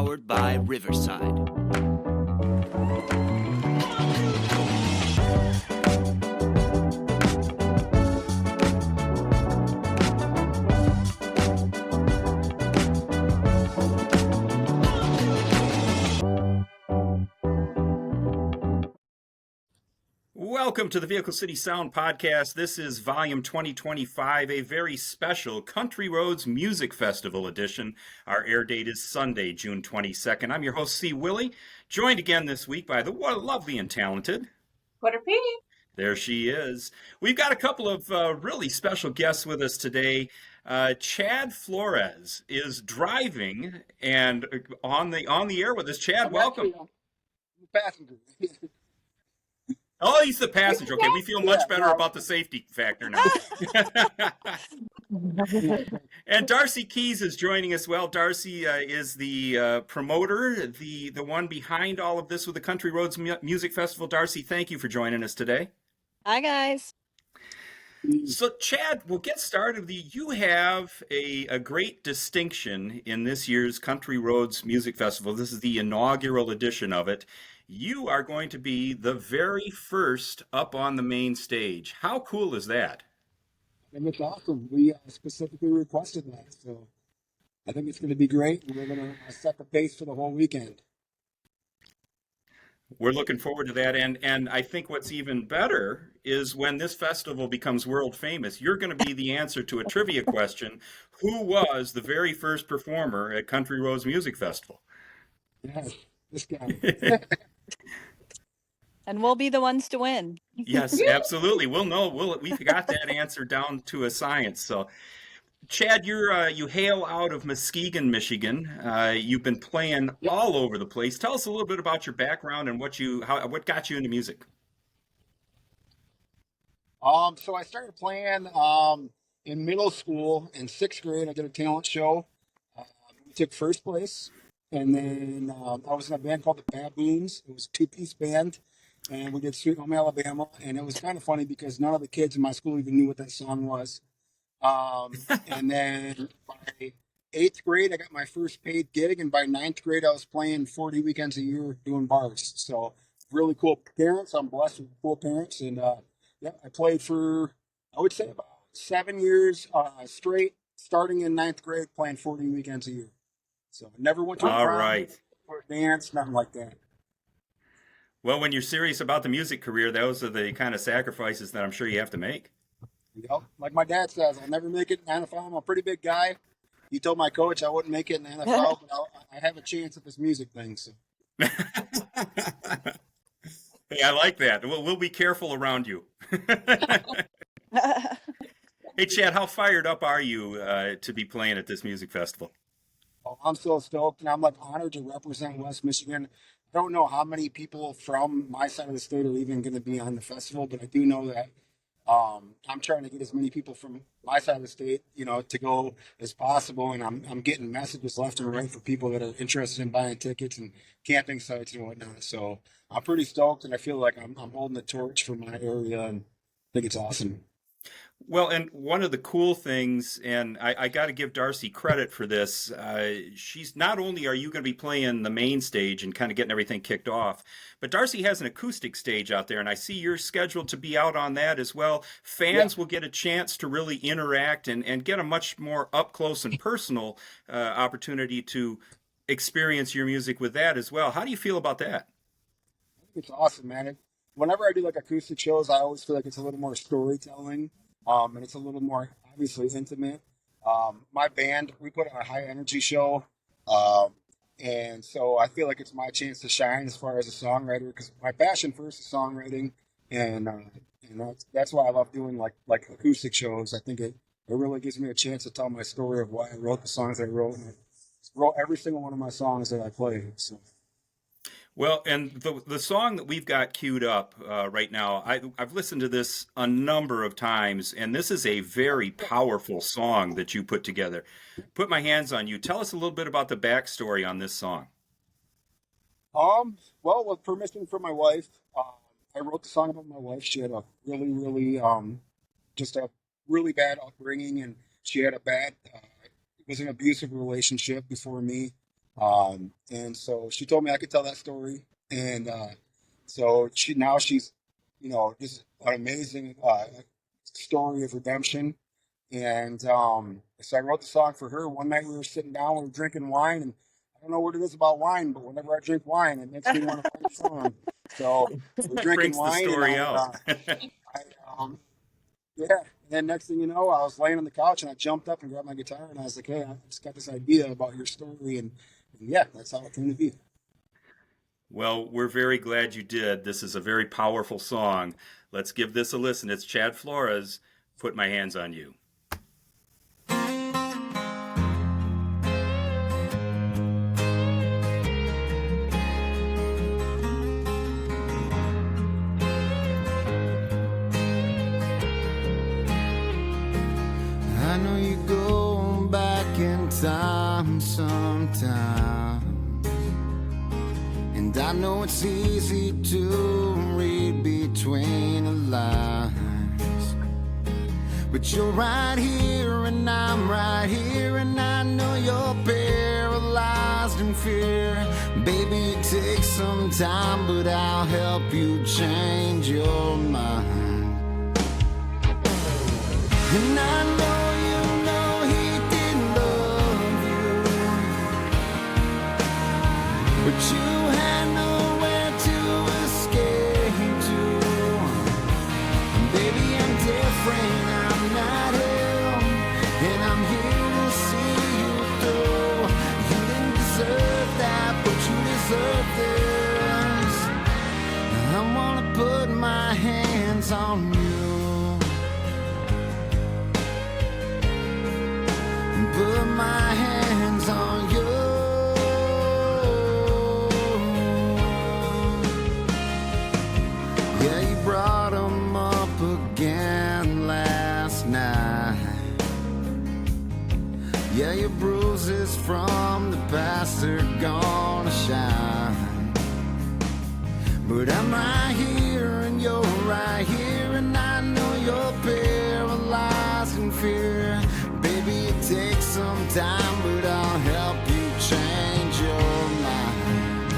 powered by Riverside. Welcome to the Vehicle City Sound Podcast. This is volume 2025, a very special Country Roads Music Festival edition. Our air date is Sunday, June 22nd. I'm your host, C. Willie, joined again this week by the lovely and talented Porter P. There she is. We've got a couple of really special guests with us today. Chad Flores is driving and on the air with us. Chad, welcome. Passenger. Oh, he's the passenger. Okay, we feel much better about the safety factor now. And Darcy Keys is joining us. Well, Darcy is the promoter, the one behind all of this with the Country Roads Music Festival. Darcy, thank you for joining us today. Hi, guys. So, Chad, we'll get started. You have a great distinction in this year's Country Roads Music Festival. This is the inaugural edition of it. You are going to be the very first up on the main stage. How cool is that? And it's awesome. We specifically requested that, so I think it's going to be great. We're going to set the pace for the whole weekend. We're looking forward to that, and I think what's even better is when this festival becomes world famous, you're going to be the answer to a trivia question. Who was the very first performer at Country Roads Music Festival? Yes, this guy. And we'll be the ones to win. Yes, absolutely. We'll know. We've got that answer down to a science. So, Chad, you hail out of Muskegon, Michigan. You've been playing all over the place. Tell us a little bit about your background and what got you into music. So I started playing in middle school. In sixth grade, I did a talent show. We took first place, and then I was in a band called the Baboons. It was a two-piece band, and we did Sweet Home Alabama. And it was kind of funny because none of the kids in my school even knew what that song was. And then by eighth grade, I got my first paid gig, and by ninth grade, I was playing 40 weekends a year doing bars. So really cool parents. I'm blessed with cool parents, and I played for, I would say, about 7 years straight, starting in ninth grade, playing 40 weekends a year. So I never went to a prom or a dance, nothing like that. Well, when you're serious about the music career, those are the kind of sacrifices that I'm sure you have to make. Yep. Like my dad says, I'll never make it in the NFL. I'm a pretty big guy. He told my coach I wouldn't make it in the NFL, but I have a chance at this music thing. So. Hey, I like that. We'll be careful around you. Hey, Chad, how fired up are you to be playing at this music festival? Oh, I'm so stoked, and I'm honored to represent West Michigan. I don't know how many people from my side of the state are even going to be on the festival, but I do know that I'm trying to get as many people from my side of the state, to go as possible. And I'm getting messages left and right for people that are interested in buying tickets and camping sites and whatnot. So I'm pretty stoked, and I feel like I'm holding the torch for my area, and I think it's awesome. Well, and one of the cool things, and I got to give Darcy credit for this, she's not only are you going to be playing the main stage and kind of getting everything kicked off, but Darcy has an acoustic stage out there, and I see you're scheduled to be out on that as well. Fans will get a chance to really interact and get a much more up close and personal opportunity to experience your music with that as well. How do you feel about that? It's awesome, man. Whenever I do acoustic shows, I always feel like it's a little more storytelling. And it's a little more obviously intimate. My band, we put on a high energy show. And so I feel like it's my chance to shine as far as a songwriter, because my passion first is songwriting. And that's why I love doing like acoustic shows. I think it really gives me a chance to tell my story of why I wrote the songs I wrote. And I wrote every single one of my songs that I play. So. Well, and the song that we've got queued up right now, I've listened to this a number of times, and this is a very powerful song that you put together. Put My Hands on You. Tell us a little bit about the backstory on this song. Well, with permission from my wife, I wrote the song about my wife. She had a really, really, just a really bad upbringing, and she had it was an abusive relationship before me. And so she told me I could tell that story. And so she's, just an amazing story of redemption. And so I wrote the song for her. One night we were sitting down, we were drinking wine, and I don't know what it is about wine, but whenever I drink wine, it makes me want to write a song. So we're That drinking brings the wine, and story out. I yeah. And then next thing you know, I was laying on the couch and I jumped up and grabbed my guitar and I was like, "Hey, I just got this idea about your story," and yeah, that's how it came to be. Well, we're very glad you did. This is a very powerful song. Let's give this a listen. It's Chad Flores, Put My Hands on You. I know you go back in time sometimes, and I know it's easy to read between the lines, but you're right here and I'm right here, and I know you're paralyzed in fear. Baby, it takes some time, but I'll help you change your mind. And I know he didn't love you, but you had nowhere to escape to. And baby, I'm different, I'm not him, and I'm here to see you through. You didn't deserve that, but you deserve this. I wanna put my hands on you, put my hands on you. Yeah, you brought them up again last night. Yeah, your bruises from the past are gonna shine. But I'm right here and you're right here, and I know you're paralyzed in fear. Baby, it takes some time, but I'll help you change your mind.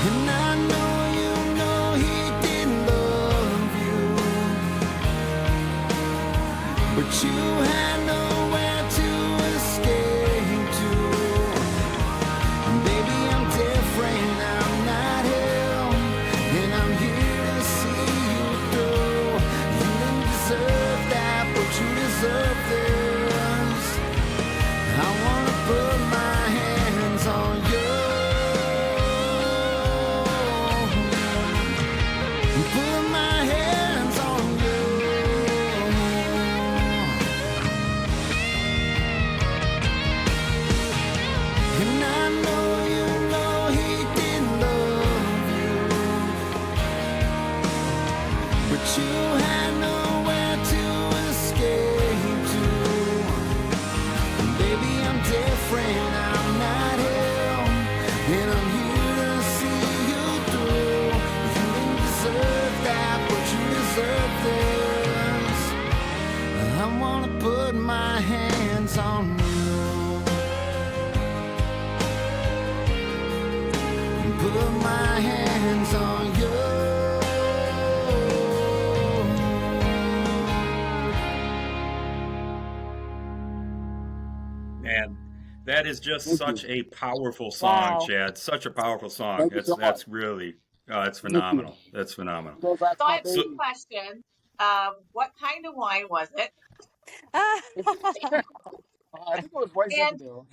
And I know he didn't love you, but you had nowhere to escape to. And baby, I'm different, I'm not him, and I'm here to see you through. You didn't deserve that, but you deserve this. I wanna put my hands on you, put my hands on you. And I know he didn't love you, but you had nowhere to escape to. And baby, I'm different, I'm not him, and I'm here to see you through. You didn't deserve that, but you deserve this. I wanna put my hands on you, put my hands on you. Man, that is just Thank such you. a powerful song, Wow. Chad. Such a powerful song. Thank you so much. That's really, it's Thank you. phenomenal. That's phenomenal. Goes back So to I my have So, two baby. questions. What kind of wine was it? Ah, I think it was White And Zinfandel.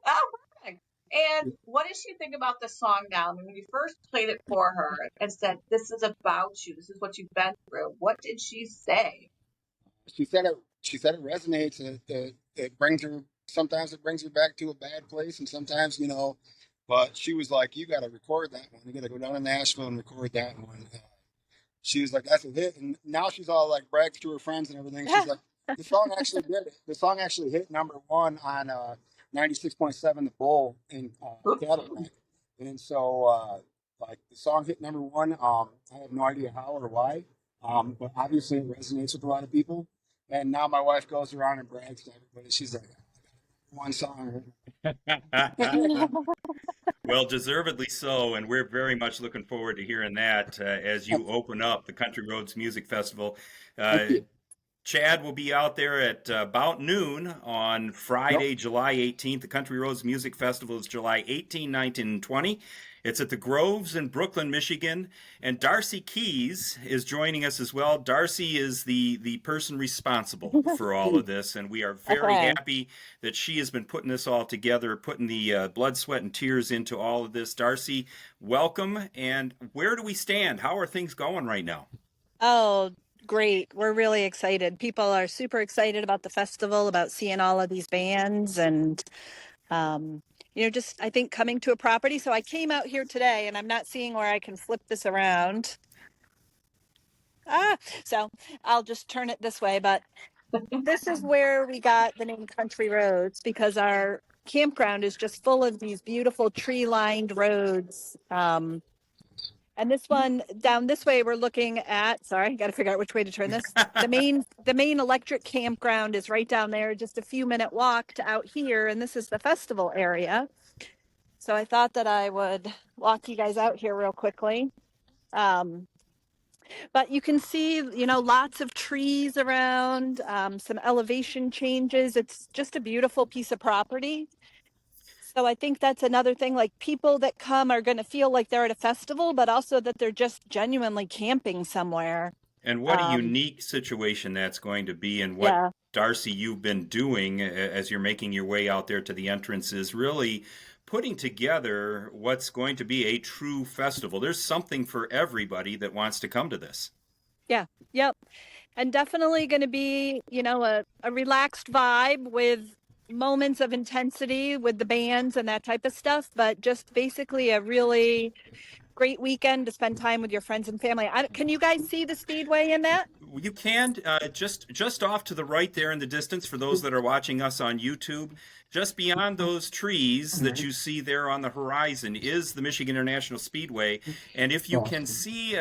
oh, perfect. And what does she think about the song now? I mean, when you first played it for her and said, "This is about you. This is what you've been through." What did she say? She said it resonates, and it brings her. Sometimes it brings her back to a bad place, and sometimes, But she was like, "You got to record that one. You got to go down to Nashville and record that one." She was like, "That's a hit." And now she's all like brags to her friends and everything. She's like, "The song actually did it. The song actually hit number one on 96.7 The Bull in Cadillac." And so, like, the song hit number one. I have no idea how or why, but obviously it resonates with a lot of people. And now my wife goes around and brags to everybody. She's like, one song. Well, deservedly so, and we're very much looking forward to hearing that as you open up the Country Roads Music Festival. Thank Uh, you. Chad will be out there at about noon on Yep. Friday, July 18th. The Country Roads Music Festival is July 18, 19, and 20. It's at the Groves in Brooklyn, Michigan. And Darcy Keys is joining us as well. Darcy is the person responsible for all of this, and we are very Okay. happy that she has been putting this all together, putting the blood, sweat, and tears into all of this. Darcy, welcome. And where do we stand? How are things going right now? Oh, great. We're really excited. People are super excited about the festival, about seeing all of these bands and um, just I think coming to a property. So I came out here today and I'm not seeing where I can flip this around. So I'll just turn it this way, but this is where we got the name Country Roads because our campground is just full of these beautiful tree-lined roads. And this one down this way, we're looking at, sorry, got to figure out which way to turn this. The main electric campground is right down there, just a few minute walk to out here. And this is the festival area. So I thought that I would walk you guys out here real quickly. Um, but you can see, lots of trees around, some elevation changes. It's just a beautiful piece of property. So I think that's another thing. Like people that come are going to feel like they're at a festival, but also that they're just genuinely camping somewhere. And what a Um, unique situation that's going to be, and what yeah, Darcy, you've been doing as you're making your way out there to the entrance is really putting together what's going to be a true festival. There's something for everybody that wants to come to this. yeah, yep. And definitely going to be, a relaxed vibe with moments of intensity with the bands and that type of stuff, but just basically a really great weekend to spend time with your friends and family. Can you guys see the speedway in that? You can just off to the right there in the distance for those that are watching us on YouTube. Just beyond those trees that you see there on the horizon is the Michigan International Speedway. And if you can see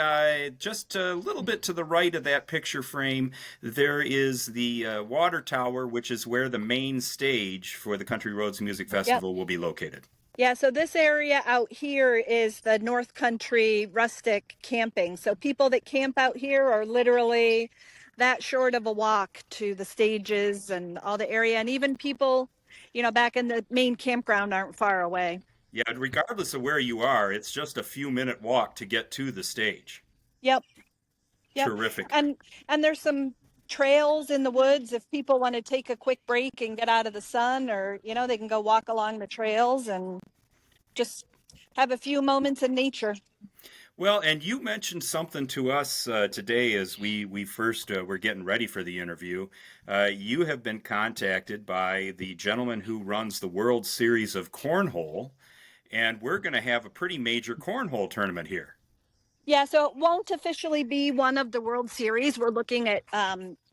just a little bit to the right of that picture frame, there is the water tower, which is where the main stage for the Country Roads Music Yep. Festival will be located. Yeah, so this area out here is the North Country rustic camping. So people that camp out here are literally that short of a walk to the stages and all the area. And even people, back in the main campground aren't far away. Yeah, regardless of where you are, it's just a few minute walk to get to the stage. Yep, yep. Terrific. And there's some trails in the woods if people want to take a quick break and get out of the sun, or they can go walk along the trails and just have a few moments in nature. Well, and you mentioned something to us today as we first were getting ready for the interview. You have been contacted by the gentleman who runs the World Series of Cornhole, and we're going to have a pretty major cornhole tournament here. Yeah, so it won't officially be one of the World Series. We're looking at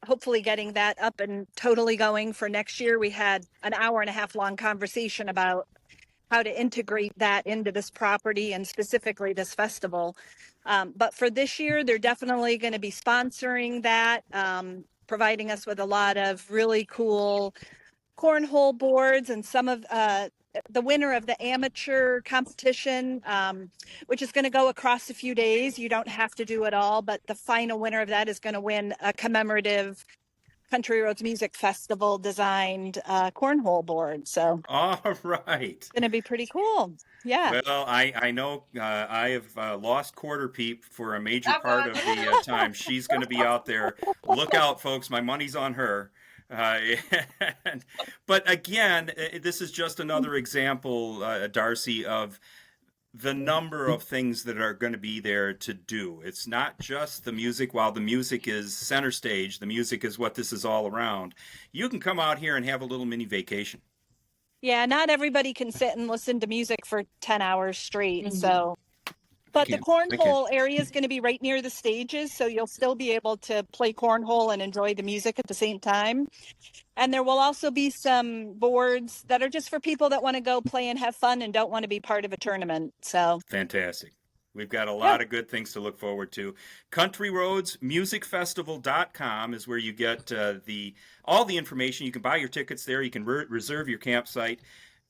hopefully getting that up and totally going for next year. We had an hour and a half long conversation about how to integrate that into this property and specifically this festival. But for this year, they're definitely going to be sponsoring that, providing us with a lot of really cool cornhole boards and some of the winner of the amateur competition, which is going to go across a few days. You don't have to do it all, but the final winner of that is going to win a commemorative Country Roads Music Festival designed cornhole board. So All right. it's going to be pretty cool. Yeah. Well, I know I have lost Quarter Peep for a major That part one. of the time. She's going to be out there. Look out, folks. My money's on her. Uh, but again, this is just another example, Darcy, of the number of things that are going to be there to do. It's not just the music. While the music is center stage, the music is what this is all around. You can come out here and have a little mini vacation. Yeah, not everybody can sit and listen to music for 10 hours straight. So, but the Can't. I can't. cornhole area is going to be right near the stages. So you'll still be able to play cornhole and enjoy the music at the same time. And there will also be some boards that are just for people that want to go play and have fun and don't want to be part of a tournament. So, Fantastic. We've got a lot of good things to look forward to. CountryRoadsMusicFestival.com is where you get all the information. You can buy your tickets there. You can reserve your campsite.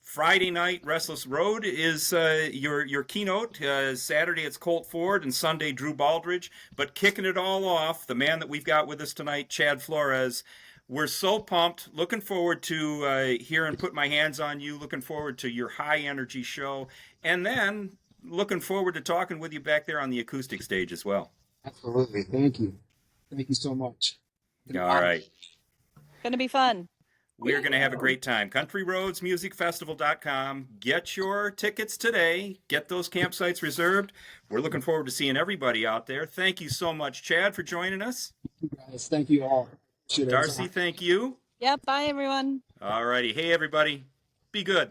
Friday night, Restless Road is your keynote. Saturday, it's Colt Ford, and Sunday, Drew Baldridge. But kicking it all off, the man that we've got with us tonight, Chad Flores. We're so pumped. Looking forward to hearing Put My Hands on You. Looking forward to your high energy show. And then looking forward to talking with you back there on the acoustic stage as well. Absolutely. Thank you. Thank you so much. All right. Going to be fun. We're going to have a great time. CountryRoadsMusicFestival.com. Get your tickets today. Get those campsites reserved. We're looking forward to seeing everybody out there. Thank you so much, Chad, for joining us. You guys, thank you all. Darcy, thank you. Yep. Bye, everyone. All righty. Hey, everybody. Be good.